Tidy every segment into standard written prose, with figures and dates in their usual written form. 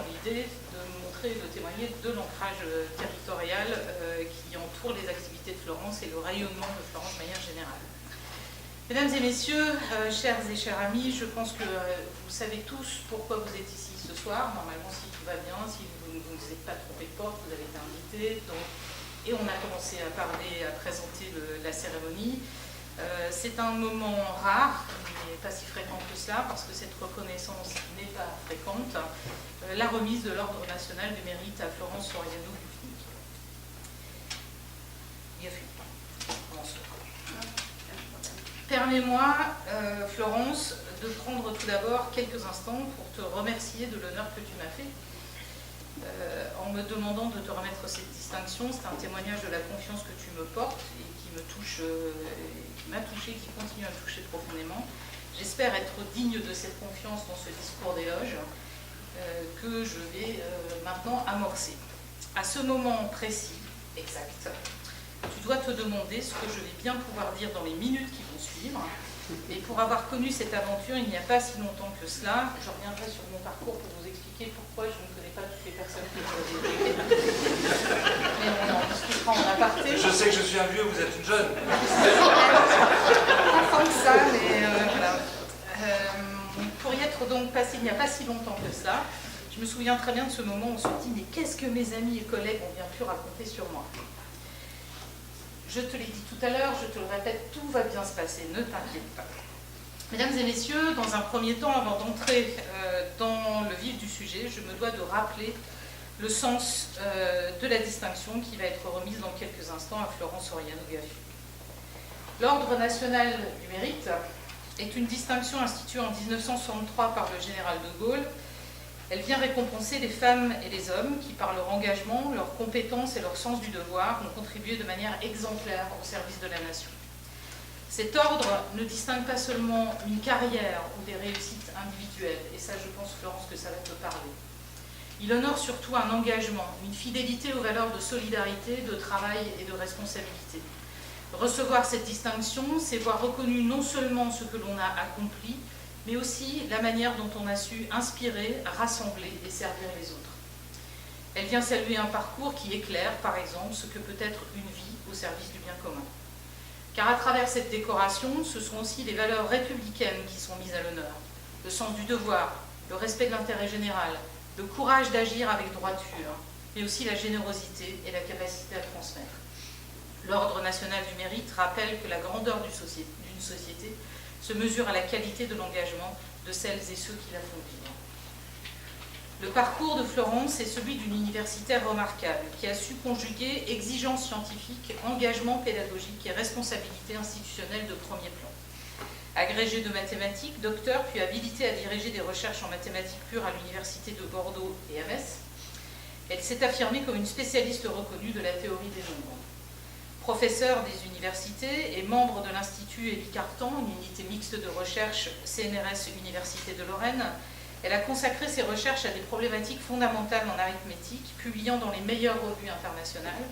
l'idée de montrer, de témoigner de l'ancrage territorial qui entoure les activités de Florence et le rayonnement de Florence de manière générale. Mesdames et messieurs, chers et chers amis, je pense que vous savez tous pourquoi vous êtes ici ce soir. Normalement, si tout va bien, si vous ne vous êtes pas trompé de porte, vous avez été invités. Et on a commencé à parler, à présenter la cérémonie. C'est un moment rare, mais pas si fréquent que cela, parce que cette reconnaissance n'est pas fréquente. La remise de l'Ordre national du mérite à Florence Soriano-Dufny. Permets-moi, Florence, de prendre tout d'abord quelques instants pour te remercier de l'honneur que tu m'as fait. En me demandant de te remettre cette distinction, c'est un témoignage de la confiance que tu me portes et qui me touche, qui m'a touché, qui continue à me toucher profondément. J'espère être digne de cette confiance dans ce discours d'éloge que je vais maintenant amorcer. À ce moment précis, exact, tu dois te demander ce que je vais bien pouvoir dire dans les minutes qui vont suivre. Et pour avoir connu cette aventure il n'y a pas si longtemps que cela, je reviendrai sur mon parcours pour vous expliquer pourquoi je ne connais pas toutes les personnes que je vais évoquer. Mais on en discutera en aparté. Je sais que je suis un vieux, vous êtes une jeune. Pas tant que ça, mais voilà. Pour y être donc passé il n'y a pas si longtemps que cela, je me souviens très bien de ce moment où on se dit mais qu'est-ce que mes amis et collègues ont bien pu raconter sur moi? Je te l'ai dit tout à l'heure, je te le répète, tout va bien se passer, ne t'inquiète pas. Mesdames et messieurs, dans un premier temps, avant d'entrer dans le vif du sujet, je me dois de rappeler le sens de la distinction qui va être remise dans quelques instants à Florence Soriano-Dufny. L'Ordre national du mérite est une distinction instituée en 1963 par le général de Gaulle. Elle vient récompenser les femmes et les hommes qui, par leur engagement, leurs compétences et leur sens du devoir, ont contribué de manière exemplaire au service de la nation. Cet ordre ne distingue pas seulement une carrière ou des réussites individuelles, et ça, je pense, Florence, que ça va te parler. Il honore surtout un engagement, une fidélité aux valeurs de solidarité, de travail et de responsabilité. Recevoir cette distinction, c'est voir reconnu non seulement ce que l'on a accompli, mais aussi la manière dont on a su inspirer, rassembler et servir les autres. Elle vient saluer un parcours qui éclaire, par exemple, ce que peut être une vie au service du bien commun. Car à travers cette décoration, ce sont aussi les valeurs républicaines qui sont mises à l'honneur. Le sens du devoir, le respect de l'intérêt général, le courage d'agir avec droiture, mais aussi la générosité et la capacité à transmettre. L'Ordre national du mérite rappelle que la grandeur d'une société se mesure à la qualité de l'engagement de celles et ceux qui la font vivre. Le parcours de Florence est celui d'une universitaire remarquable qui a su conjuguer exigence scientifique, engagement pédagogique et responsabilité institutionnelle de premier plan. Agrégée de mathématiques, docteur puis habilitée à diriger des recherches en mathématiques pures à l'université de Bordeaux et à Metz, elle s'est affirmée comme une spécialiste reconnue de la théorie des nombres. Professeure des universités et membre de l'Institut Élie Cartan, une unité mixte de recherche CNRS Université de Lorraine, elle a consacré ses recherches à des problématiques fondamentales en arithmétique, publiant dans les meilleures revues internationales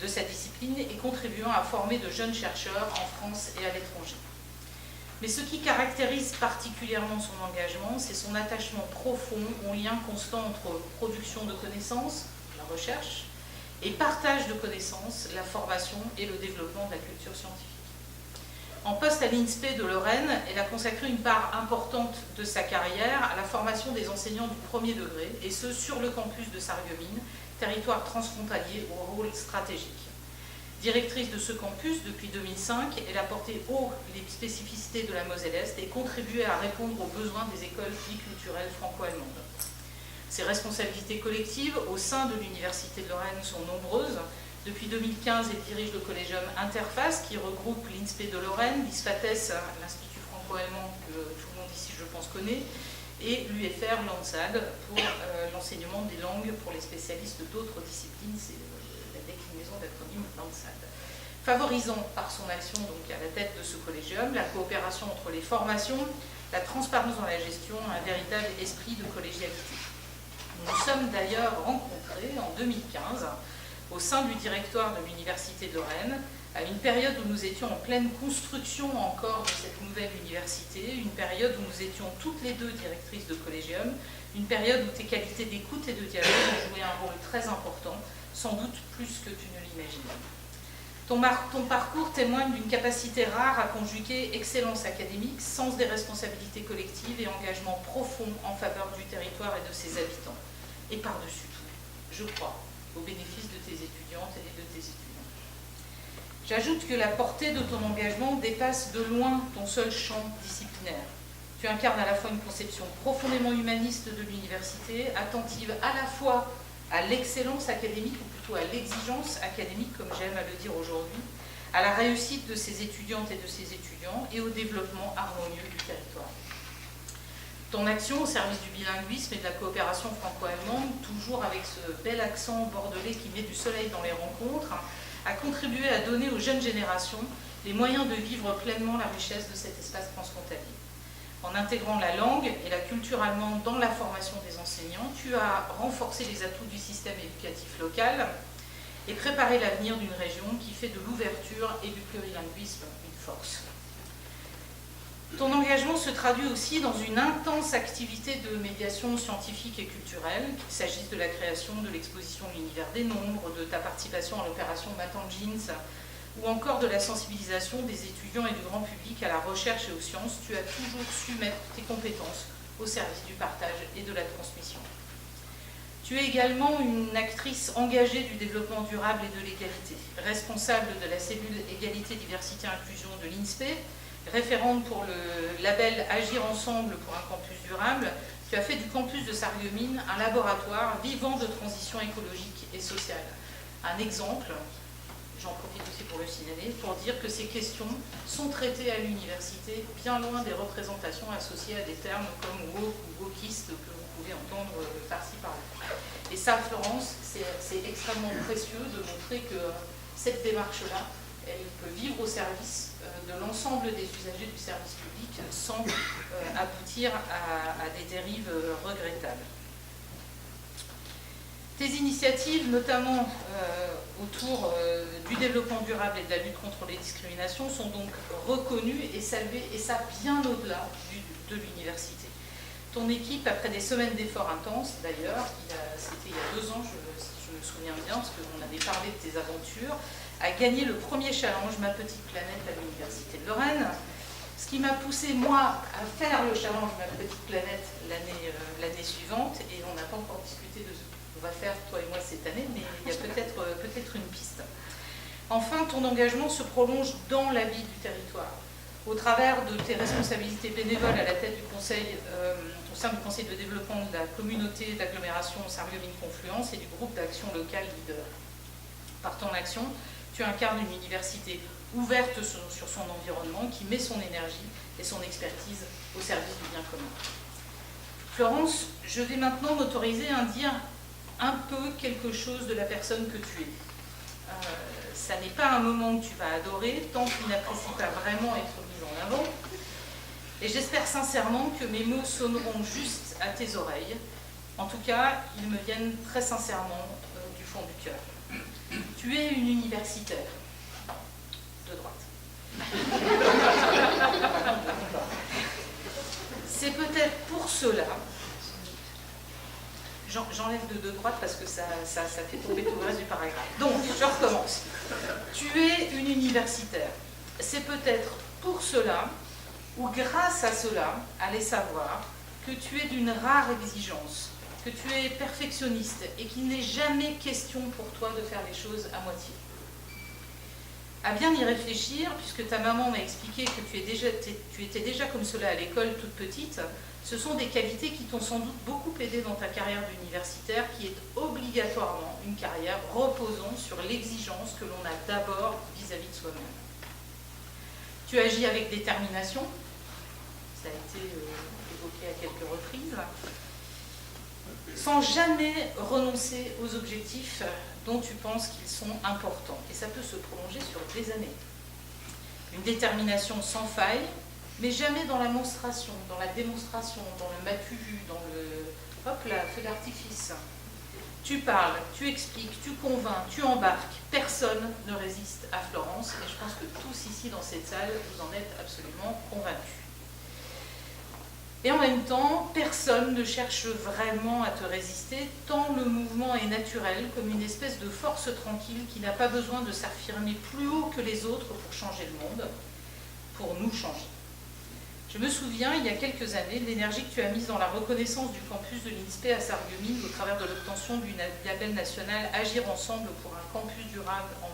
de sa discipline et contribuant à former de jeunes chercheurs en France et à l'étranger. Mais ce qui caractérise particulièrement son engagement, c'est son attachement profond au lien constant entre production de connaissances, la recherche, et partage de connaissances, la formation et le développement de la culture scientifique. En poste à l'INSPE de Lorraine, elle a consacré une part importante de sa carrière à la formation des enseignants du premier degré, et ce, sur le campus de Sarreguemines, territoire transfrontalier au rôle stratégique. Directrice de ce campus depuis 2005, elle a porté haut les spécificités de la Moselle-Est et contribué à répondre aux besoins des écoles biculturelles franco-allemandes. Ses responsabilités collectives au sein de l'Université de Lorraine sont nombreuses. Depuis 2015, elle dirige le collégium Interface qui regroupe l'INSPE de Lorraine, l'ISFATES, l'Institut franco-allemand que tout le monde ici, je pense, connaît, et l'UFR Lansade pour l'enseignement des langues pour les spécialistes d'autres disciplines. C'est la déclinaison d'acronyme Lansade. Favorisant par son action donc à la tête de ce collégium la coopération entre les formations, la transparence dans la gestion, un véritable esprit de collégialité. Nous nous sommes d'ailleurs rencontrés en 2015 au sein du directoire de l'Université de Lorraine à une période où nous étions en pleine construction encore de cette nouvelle université, une période où nous étions toutes les deux directrices de collégium, une période où tes qualités d'écoute et de dialogue ont joué un rôle très important, sans doute plus que tu ne l'imaginais. Ton parcours témoigne d'une capacité rare à conjuguer excellence académique, sens des responsabilités collectives et engagement profond en faveur du territoire et de ses habitants. Et par-dessus tout, je crois, au bénéfice de tes étudiantes et de tes étudiants. J'ajoute que la portée de ton engagement dépasse de loin ton seul champ disciplinaire. Tu incarnes à la fois une conception profondément humaniste de l'université, attentive à la fois à l'excellence académique, ou plutôt à l'exigence académique, comme j'aime à le dire aujourd'hui, à la réussite de ses étudiantes et de ses étudiants, et au développement harmonieux du territoire. Ton action au service du bilinguisme et de la coopération franco-allemande, toujours avec ce bel accent bordelais qui met du soleil dans les rencontres, a contribué à donner aux jeunes générations les moyens de vivre pleinement la richesse de cet espace transfrontalier. En intégrant la langue et la culture allemande dans la formation des enseignants, tu as renforcé les atouts du système éducatif local et préparé l'avenir d'une région qui fait de l'ouverture et du plurilinguisme une force. Ton engagement se traduit aussi dans une intense activité de médiation scientifique et culturelle, qu'il s'agisse de la création de l'exposition L'univers des nombres, de ta participation à l'opération Matin Jeans, ou encore de la sensibilisation des étudiants et du grand public à la recherche et aux sciences. Tu as toujours su mettre tes compétences au service du partage et de la transmission. Tu es également une actrice engagée du développement durable et de l'égalité, responsable de la cellule Égalité, Diversité, Inclusion de l'INSPE, référente pour le label Agir ensemble pour un campus durable. Tu as fait du campus de Sarreguemines un laboratoire vivant de transition écologique et sociale. Un exemple, j'en profite aussi pour le signaler, pour dire que ces questions sont traitées à l'université, bien loin des représentations associées à des termes comme woke ou wokiste que vous pouvez entendre par-ci par-là. Et ça, Florence, c'est extrêmement précieux de montrer que cette démarche-là, elle peut vivre au service de l'ensemble des usagers du service public sans aboutir à des dérives regrettables. Tes initiatives, notamment autour du développement durable et de la lutte contre les discriminations, sont donc reconnues et saluées, et ça bien au-delà de l'université. Ton équipe, après des semaines d'efforts intenses, d'ailleurs, c'était il y a 2 ans, je me souviens bien, parce qu'on avait parlé de tes aventures, a gagné le premier challenge Ma Petite Planète à l'Université de Lorraine, ce qui m'a poussé, moi, à faire le challenge Ma Petite Planète l'année suivante, et on n'a pas encore discuté de ce qu'on va faire, toi et moi, cette année, mais il y a peut-être une piste. Enfin, ton engagement se prolonge dans la vie du territoire, au travers de tes responsabilités bénévoles à la tête du conseil, au sein du conseil de développement de la communauté d'agglomération Sarreguemines-Confluence et du groupe d'action locale Leader. Par ton action, tu incarnes une université ouverte sur son environnement, qui met son énergie et son expertise au service du bien commun. Florence, je vais maintenant m'autoriser à dire un peu quelque chose de la personne que tu es. Ça n'est pas un moment que tu vas adorer, tant tu n'apprécies pas vraiment être mise en avant. Et j'espère sincèrement que mes mots sonneront juste à tes oreilles. En tout cas, ils me viennent très sincèrement du fond du cœur. Tu es une universitaire de droite. C'est peut-être pour cela, j'enlève de droite parce que ça fait tomber tout le reste du paragraphe. Donc, je recommence. Tu es une universitaire. C'est peut-être pour cela, ou grâce à cela, allez savoir, que tu es d'une rare exigence, que tu es perfectionniste et qu'il n'est jamais question pour toi de faire les choses à moitié. À bien y réfléchir, puisque ta maman m'a expliqué que tu étais déjà comme cela à l'école toute petite, ce sont des qualités qui t'ont sans doute beaucoup aidé dans ta carrière d'universitaire, qui est obligatoirement une carrière reposant sur l'exigence que l'on a d'abord vis-à-vis de soi-même. Tu agis avec détermination, ça a été évoqué à quelques reprises, sans jamais renoncer aux objectifs dont tu penses qu'ils sont importants. Et ça peut se prolonger sur des années. Une détermination sans faille, mais jamais dans la démonstration, dans le m'as-tu vu, dans le hop là, feu d'artifice. Tu parles, tu expliques, tu convaincs, tu embarques. Personne ne résiste à Florence et je pense que tous ici dans cette salle, vous en êtes absolument convaincus. Et en même temps, personne ne cherche vraiment à te résister, tant le mouvement est naturel, comme une espèce de force tranquille qui n'a pas besoin de s'affirmer plus haut que les autres pour changer le monde, pour nous changer. Je me souviens, il y a quelques années, de l'énergie que tu as mise dans la reconnaissance du campus de l'INSPE à Sarreguemines au travers de l'obtention du label national Agir ensemble pour un campus durable en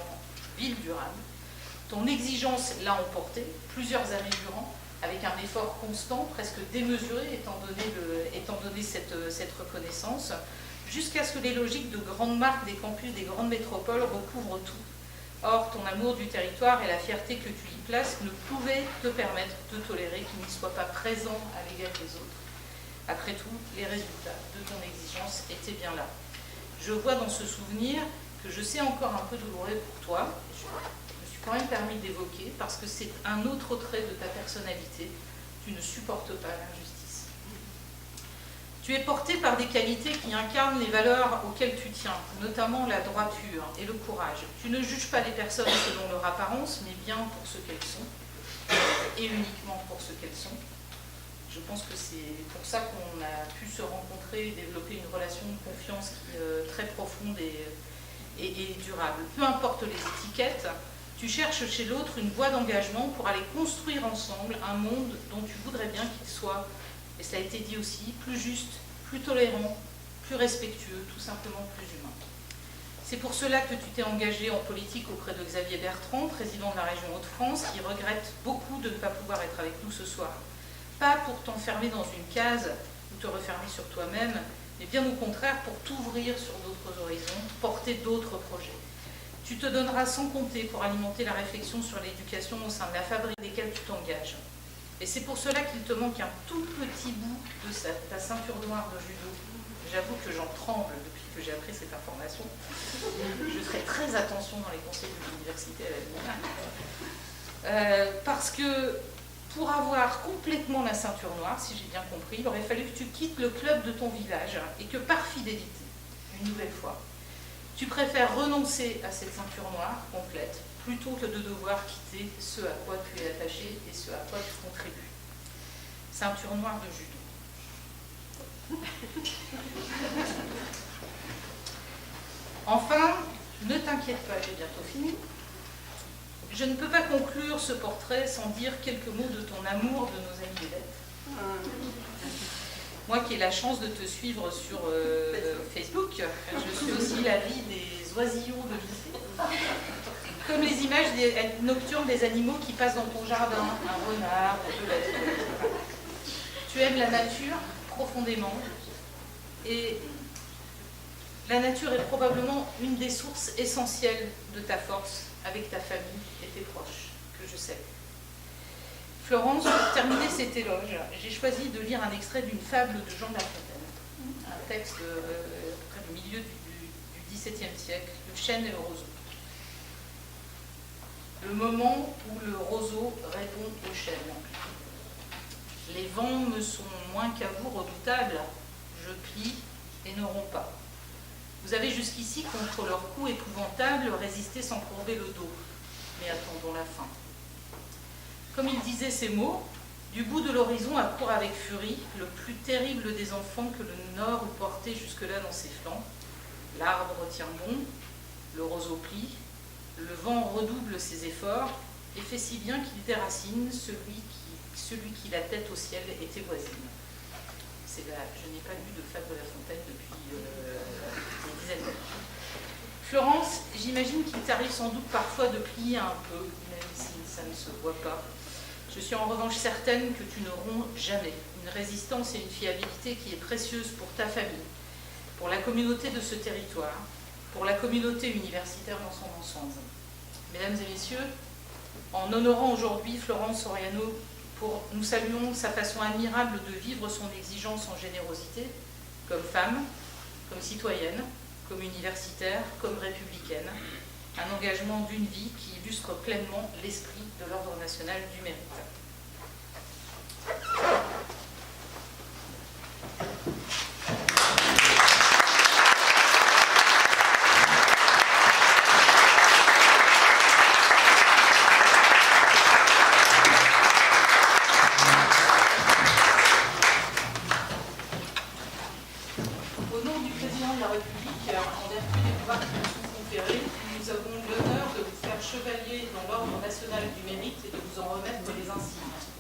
ville durable. Ton exigence l'a emporté plusieurs années durant, avec un effort constant, presque démesuré, étant donné cette reconnaissance, jusqu'à ce que les logiques de grandes marques des campus des grandes métropoles recouvrent tout. Or, ton amour du territoire et la fierté que tu y places ne pouvaient te permettre de tolérer qu'il n'y soit pas présent à l'égard des autres. Après tout, les résultats de ton exigence étaient bien là. Je vois dans ce souvenir que je sais encore un peu douloureux pour toi. Je me suis quand même permis d'évoquer parce que c'est un autre trait de ta personnalité. Tu ne supportes pas l'injustice. Tu es porté par des qualités qui incarnent les valeurs auxquelles tu tiens, notamment la droiture et le courage. Tu ne juges pas les personnes selon leur apparence, mais bien pour ce qu'elles sont, et uniquement pour ce qu'elles sont. Je pense que c'est pour ça qu'on a pu se rencontrer et développer une relation de confiance qui est très profonde et durable. Peu importe les étiquettes, tu cherches chez l'autre une voie d'engagement pour aller construire ensemble un monde dont tu voudrais bien qu'il soit, et cela a été dit aussi, plus juste, plus tolérant, plus respectueux, tout simplement plus humain. C'est pour cela que tu t'es engagé en politique auprès de Xavier Bertrand, président de la région Hauts-de-France, qui regrette beaucoup de ne pas pouvoir être avec nous ce soir. Pas pour t'enfermer dans une case ou te refermer sur toi-même, mais bien au contraire pour t'ouvrir sur d'autres horizons, porter d'autres projets. Tu te donneras sans compter pour alimenter la réflexion sur l'éducation au sein de la fabrique desquelles tu t'engages. Et c'est pour cela qu'il te manque un tout petit bout de ta ceinture noire de judo. J'avoue que j'en tremble depuis que j'ai appris cette information. Je ferai très attention dans les conseils de l'université à l'avenir. Parce que pour avoir complètement la ceinture noire, si j'ai bien compris, il aurait fallu que tu quittes le club de ton village et que par fidélité, une nouvelle fois, tu préfères renoncer à cette ceinture noire complète plutôt que de devoir quitter ce à quoi tu es attaché et ce à quoi tu contribues. Ceinture noire de judo. Enfin, ne t'inquiète pas, j'ai bientôt fini. Je ne peux pas conclure ce portrait sans dire quelques mots de ton amour de nos amis d'élèves. Moi qui ai la chance de te suivre sur Facebook, je suis aussi la vie des oisillons de lycée. Comme les images nocturnes des animaux qui passent dans ton jardin, un renard, de la... Tu aimes la nature profondément et la nature est probablement une des sources essentielles de ta force avec ta famille et tes proches, que je sais. Florence, pour terminer cet éloge, j'ai choisi de lire un extrait d'une fable de Jean de La Fontaine, un texte près du milieu du XVIIe siècle, Le chêne et le roseau. Le moment où le roseau répond au chêne. Les vents me sont moins qu'à vous redoutables, je plie et ne romps pas. Vous avez jusqu'ici, contre leur coup épouvantable, résisté sans courber le dos, mais attendons la fin. Comme il disait ces mots, du bout de l'horizon accourt avec furie le plus terrible des enfants que le Nord eût porté jusque-là dans ses flancs. L'arbre tient bon, le roseau plie, le vent redouble ses efforts et fait si bien qu'il déracine celui qui la tête au ciel était voisine. Je n'ai pas lu de fable de La Fontaine depuis des dizaines d'années. Florence, j'imagine qu'il t'arrive sans doute parfois de plier un peu, même si ça ne se voit pas. Je suis en revanche certaine que tu ne romps jamais. Une résistance et une fiabilité qui est précieuse pour ta famille, pour la communauté de ce territoire, pour la communauté universitaire dans son ensemble. Mesdames et messieurs, en honorant aujourd'hui Florence Soriano, nous saluons sa façon admirable de vivre son exigence en générosité, comme femme, comme citoyenne, comme universitaire, comme républicaine, un engagement d'une vie qui illustre pleinement l'esprit de l'Ordre national du mérite. République, en vertu des pouvoirs qui nous sont conférés, nous avons l'honneur de vous faire chevalier dans l'Ordre national du mérite et de vous en remettre les insignes.